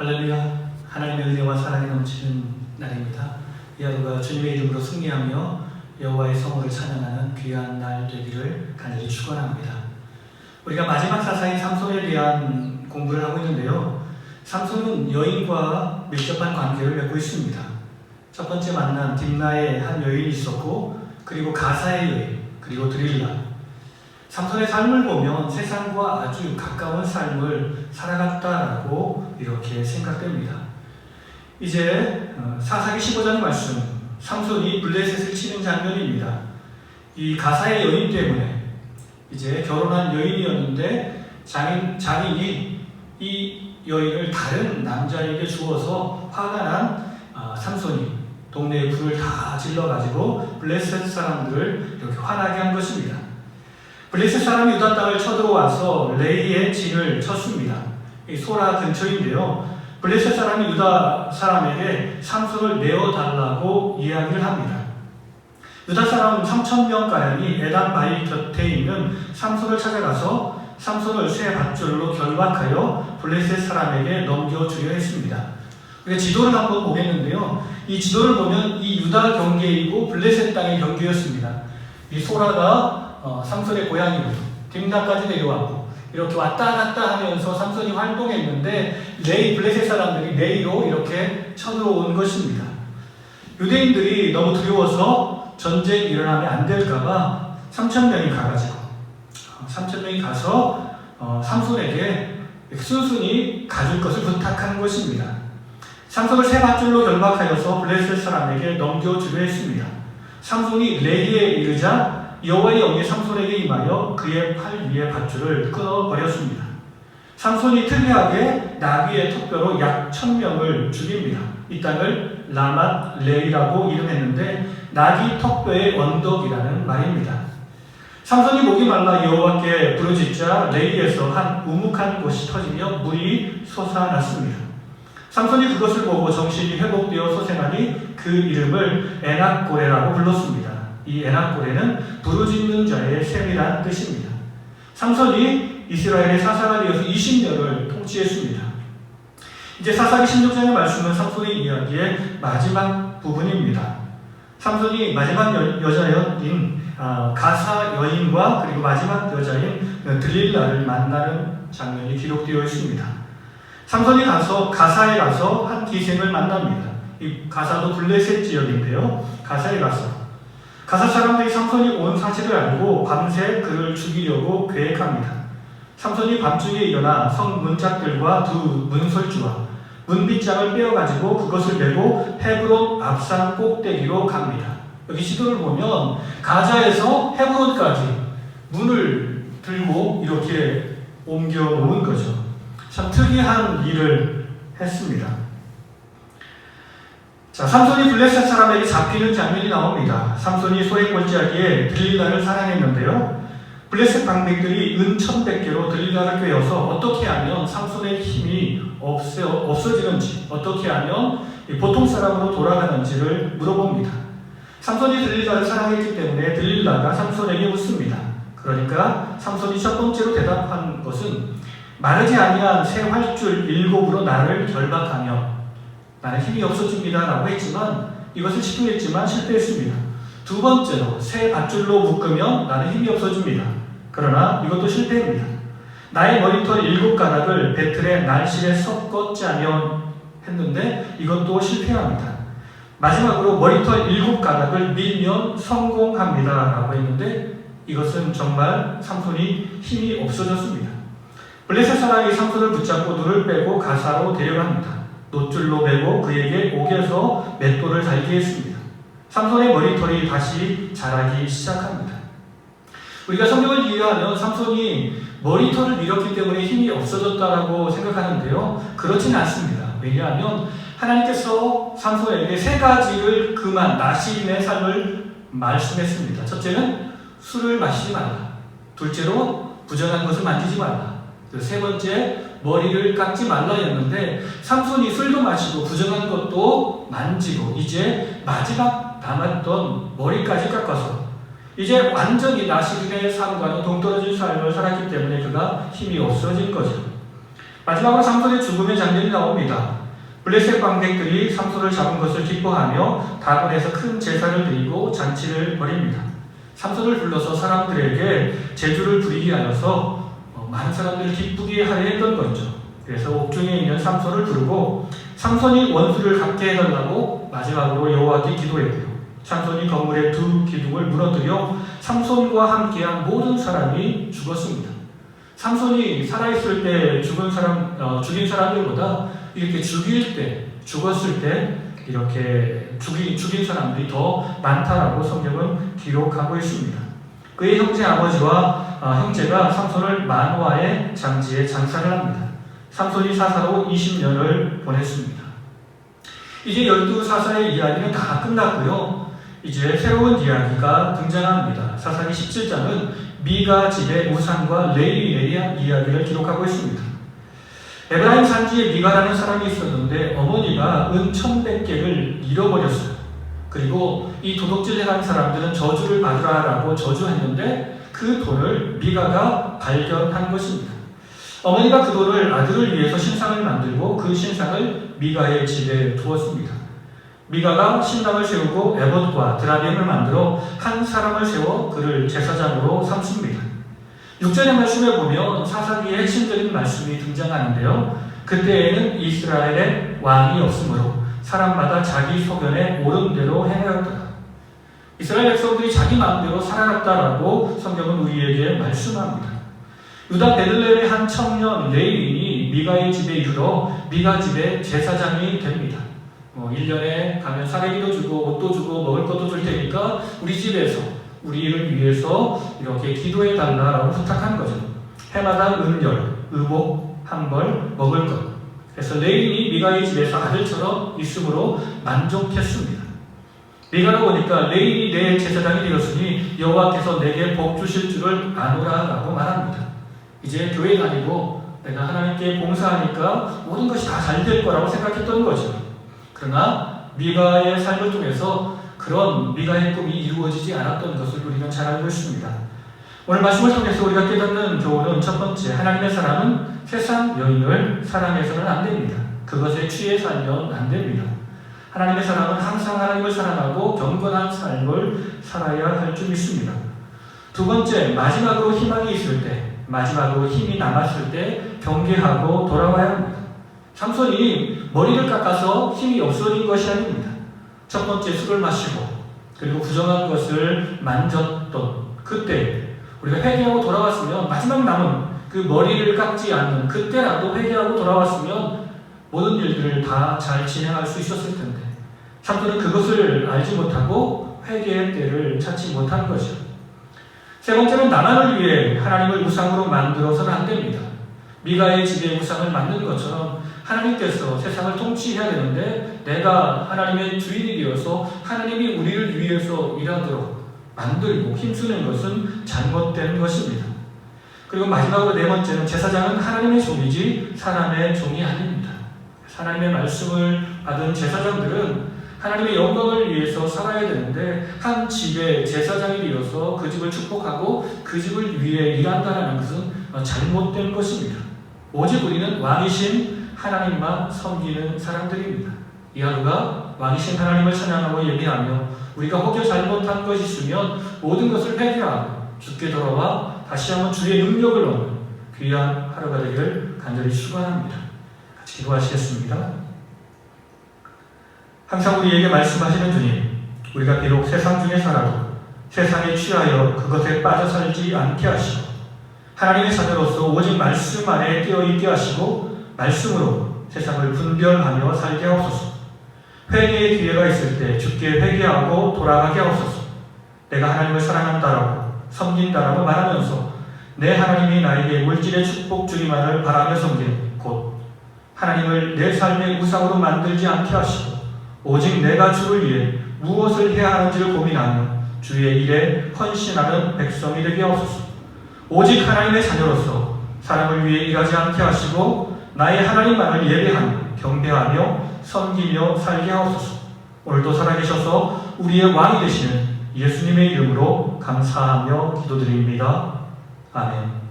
할렐루야. 하나님의 은혜와 사랑이 넘치는 날입니다. 이 하루가 주님의 이름으로 승리하며 여호와의 성호를 찬양하는 귀한 날 되기를 간절히 축원합니다. 우리가 마지막 사사인 삼손에 대한 공부를 하고 있는데요. 삼손은 여인과 밀접한 관계를 맺고 있습니다. 첫 번째 만남 딥나에 한 여인이 있었고, 그리고 가사의 여인, 그리고 드릴라. 삼손의 삶을 보면 세상과 아주 가까운 삶을 살아갔다라고 이렇게 생각됩니다. 이제 사사기 15장 말씀, 삼손이 블레셋을 치는 장면입니다. 이 가사의 여인 때문에 이제 결혼한 여인이었는데 장인이 이 여인을 다른 남자에게 주어서 화가 난 삼손이 동네에 불을 다 질러가지고 블레셋 사람들을 이렇게 화나게 한 것입니다. 블레셋 사람이 유다 땅을 쳐들어와서 레이의 진을 쳤습니다. 이 소라 근처인데요. 블레셋 사람이 유다 사람에게 삼손을 내어달라고 이야기를 합니다. 유다 사람 3,000명가량이 에단 바위 곁에 있는 삼손을 찾아가서 삼손을 쇠 밧줄로 결박하여 블레셋 사람에게 넘겨주려 했습니다. 우리가 지도를 한번 보겠는데요. 이 지도를 보면 이 유다 경계이고 블레셋 땅의 경계였습니다. 이 소라가 삼손의 고향이고 딥나까지 내려왔고 이렇게 왔다 갔다 하면서 삼손이 활동했는데 블레셋 사람들이 레이로 이렇게 쳐들어온 것입니다. 유대인들이 너무 두려워서 전쟁이 일어나면 안 될까봐 3,000명이 가서 삼손에게 순순히 가줄 것을 부탁한 것입니다. 삼손을 세 밧줄로 결박하여서 블레셋 사람에게 넘겨주려 했습니다. 삼손이 레이에 이르자 여호와의 영이 삼손에게 임하여 그의 팔 위에 밧줄을 끊어버렸습니다. 삼손이 특이하게 나귀의 턱뼈로 약 1,000명을 죽입니다. 이 땅을 라맛 레이라고 이름했는데 나귀 턱뼈의 언덕이라는 말입니다. 삼손이 목이 말라 여호와께 부르짖자 레이에서 한 우묵한 곳이 터지며 물이 솟아났습니다. 삼손이 그것을 보고 정신이 회복되어 소생하니 그 이름을 에낙고레라고 불렀습니다. 이 에낙고레는 부르짖는 자의 셈이란 뜻입니다. 삼손이 이스라엘의 사사가 되어서 20년을 통치했습니다. 이제 사사기 16장의 말씀은 삼손의 이야기의 마지막 부분입니다. 삼손이 마지막 여자인 가사 여인과 그리고 마지막 여자인 드릴라를 만나는 장면이 기록되어 있습니다. 삼손이 가사에 가서 한 기생을 만납니다. 이 가사도 블레셋 지역인데요. 가사에 가서 가사 사람들이 삼손이 온 사실을 알고 밤새 그를 죽이려고 계획합니다. 삼손이 밤중에 일어나 성 문짝들과 두 문설주와 문빗장을 빼어가지고 그것을 메고 헤브론 앞산 꼭대기로 갑니다. 여기 지도를 보면 가자에서 헤브론까지 문을 들고 이렇게 옮겨 놓은 거죠. 참 특이한 일을 했습니다. 자, 삼손이 블레셋 사람에게 잡히는 장면이 나옵니다. 삼손이 소행골짜기에 드릴라를 사랑했는데요. 블레셋 방백들이 은 1,100개로 드릴라를 꿰어서 어떻게 하면 삼손의 힘이 없어지는지, 어떻게 하면 보통 사람으로 돌아가는지를 물어봅니다. 삼손이 드릴라를 사랑했기 때문에 드릴라가 삼손에게 묻습니다. 그러니까 삼손이 첫 번째로 대답한 것은 마르지 아니한 새 활줄 7으로 나를 결박하며 나는 힘이 없어집니다 라고 했지만 이것을 시도했지만 실패했습니다. 두 번째로 새 밧줄로 묶으면 나는 힘이 없어집니다. 그러나 이것도 실패입니다. 나의 머리털 7가닥을 배틀에 날실에 섞어 짜면 했는데 이것도 실패합니다. 마지막으로 머리털 7가닥을 밀면 성공합니다 라고 했는데 이것은 정말 삼손이 힘이 없어졌습니다. 블레셋 사람이 삼손을 붙잡고 눈을 빼고 가사로 데려갑니다. 놋줄로 매고 그에게 옥에서 맷돌을 달게 했습니다. 삼손의 머리털이 다시 자라기 시작합니다. 우리가 성경을 이해하면 삼손이 머리털을 밀었기 때문에 힘이 없어졌다라고 생각하는데요. 그렇지는 않습니다. 왜냐하면 하나님께서 삼손에게 3가지를 나시인의 삶을 말씀했습니다. 첫째는 술을 마시지 말라. 둘째로 부정한 것을 만지지 말라. 세 번째, 머리를 깎지 말라였는데 삼손이 술도 마시고 부정한 것도 만지고 이제 마지막 남았던 머리까지 깎아서 이제 완전히 나시인의 삶과는 동떨어진 삶을 살았기 때문에 그가 힘이 없어진 거죠. 마지막으로 삼손의 죽음의 장면이 나옵니다. 블레셋 관객들이 삼손을 잡은 것을 기뻐하며 다곤에서 큰 제사를 드리고 잔치를 벌입니다. 삼손을 불러서 사람들에게 제주를 부리게 하여서 많은 사람들을 기쁘게 하려 했던 거죠. 그래서 옥중에 있는 삼손을 부르고 삼손이 원수를 갚게 해달라고 마지막으로 여호와께 기도했고요. 삼손이 건물의 두 기둥을 무너뜨려 삼손과 함께한 모든 사람이 죽었습니다. 삼손이 살아있을 때 죽인 사람들보다 이렇게 죽일 때, 죽었을 때 이렇게 죽인 사람들이 더 많다라고 성경은 기록하고 있습니다. 그의 형제가 삼손을 만화의 장지에 장사를 합니다. 삼손이 사사로 20년을 보냈습니다. 이제 12사사의 이야기는 다 끝났고요. 이제 새로운 이야기가 등장합니다. 사사기 17장은 미가 집의 우상과 레위에 대한 이야기를 기록하고 있습니다. 에브라임 산지에 미가라는 사람이 있었는데 어머니가 은 1,100개를 잃어버렸어요. 그리고 이 도둑질해간 사람들은 저주를 받으라라고 저주했는데 그 돈을 미가가 발견한 것입니다. 어머니가 그 돈을 아들을 위해서 신상을 만들고 그 신상을 미가의 집에 두었습니다. 미가가 신당을 세우고 에봇과 드라빔을 만들어 한 사람을 세워 그를 제사장으로 삼습니다. 6절의 말씀에 보면 사사기의 핵심적인 말씀이 등장하는데요. 그때에는 이스라엘에 왕이 없으므로 사람마다 자기 소견에 옳은 대로 행하였더라. 이스라엘 백성들이 자기 마음대로 살아갔다라고 성경은 우리에게 말씀합니다. 유다 베들레헴의 한 청년 레위인이 미가의 집에 이르러 미가 집의 제사장이 됩니다. 1년에 가면 사례기도 주고 옷도 주고 먹을 것도 줄 테니까 우리 집에서 우리를 위해서 이렇게 기도해 달라라고 부탁한 거죠. 해마다 은열, 의복, 한 벌, 먹을 것. 그래서 레위인이 미가의 집에서 아들처럼 있음으로 만족했습니다. 미가가 보니까 레위인이 내 제사장이 되었으니 여호와께서 내게 복 주실 줄을 아노라라고 말합니다. 이제 교회 다니고 내가 하나님께 봉사하니까 모든 것이 다 잘 될 거라고 생각했던 거죠. 그러나 미가의 삶을 통해서 그런 미가의 꿈이 이루어지지 않았던 것을 우리는 잘 알고 있습니다. 오늘 말씀을 통해서 우리가 깨닫는 교훈은 첫 번째, 하나님의 사람은 세상 여인을 사랑해서는 안 됩니다. 그것에 취해 살면 안 됩니다. 하나님의 사람은 항상 하나님을 사랑하고 경건한 삶을 살아야 할 줄 믿습니다. 두 번째, 마지막으로 희망이 있을 때, 마지막으로 힘이 남았을 때 경계하고 돌아와야 합니다. 삼손이 머리를 깎아서 힘이 없어진 것이 아닙니다. 첫 번째 술을 마시고 그리고 부정한 것을 만졌던 그때 우리가 회개하고 돌아왔으면 마지막 남은 그 머리를 깎지 않는 그때라도 회개하고 돌아왔으면 모든 일들을 다 잘 진행할 수 있었을 텐데 삼손은 그것을 알지 못하고 회개의 때를 찾지 못한 것이죠. 세 번째는 나만을 위해 하나님을 우상으로 만들어서는 안 됩니다. 미가의 집에 우상을 만든 것처럼 하나님께서 세상을 통치해야 되는데 내가 하나님의 주인이 되어서 하나님이 우리를 위해서 일하도록 만들고 힘쓰는 것은 잘못된 것입니다. 그리고 마지막으로 네 번째는 제사장은 하나님의 종이지 사람의 종이 아닙니다. 하나님의 말씀을 받은 제사장들은 하나님의 영광을 위해서 살아야 되는데 한 집의 제사장이 되어서 그 집을 축복하고 그 집을 위해 일한다는 것은 잘못된 것입니다. 오직 우리는 왕이신 하나님만 섬기는 사람들입니다. 이 하루가 왕이신 하나님을 찬양하고 예배하며 우리가 혹여 잘못한 것이 있으면 모든 것을 회개하고 주께 돌아와 다시 한번 주의 능력을 얻는 귀한 하루가 되기를 간절히 축원합니다. 같이 기도하시겠습니다. 항상 우리에게 말씀하시는 주님, 우리가 비록 세상 중에 살아도 세상에 취하여 그것에 빠져 살지 않게 하시고 하나님의 자녀로서 오직 말씀 안에 끼어있게 하시고 말씀으로 세상을 분별하며 살게 하옵소서. 회개의 기회가 있을 때 주께 회개하고 돌아가게 하옵소서. 내가 하나님을 사랑한다라고 섬긴다라고 말하면서 내 하나님이 나에게 물질의 축복 주기만을 바라며 섬기는 곧 하나님을 내 삶의 우상으로 만들지 않게 하시고 오직 내가 주를 위해 무엇을 해야 하는지를 고민하며 주의 일에 헌신하는 백성이 되게 하옵소서. 오직 하나님의 자녀로서 사람을 위해 일하지 않게 하시고 나의 하나님만을 예배하며 경배하며 섬기며 살게 하옵소서. 오늘도 살아계셔서 우리의 왕이 되시는 예수님의 이름으로 감사하며 기도드립니다. 아멘.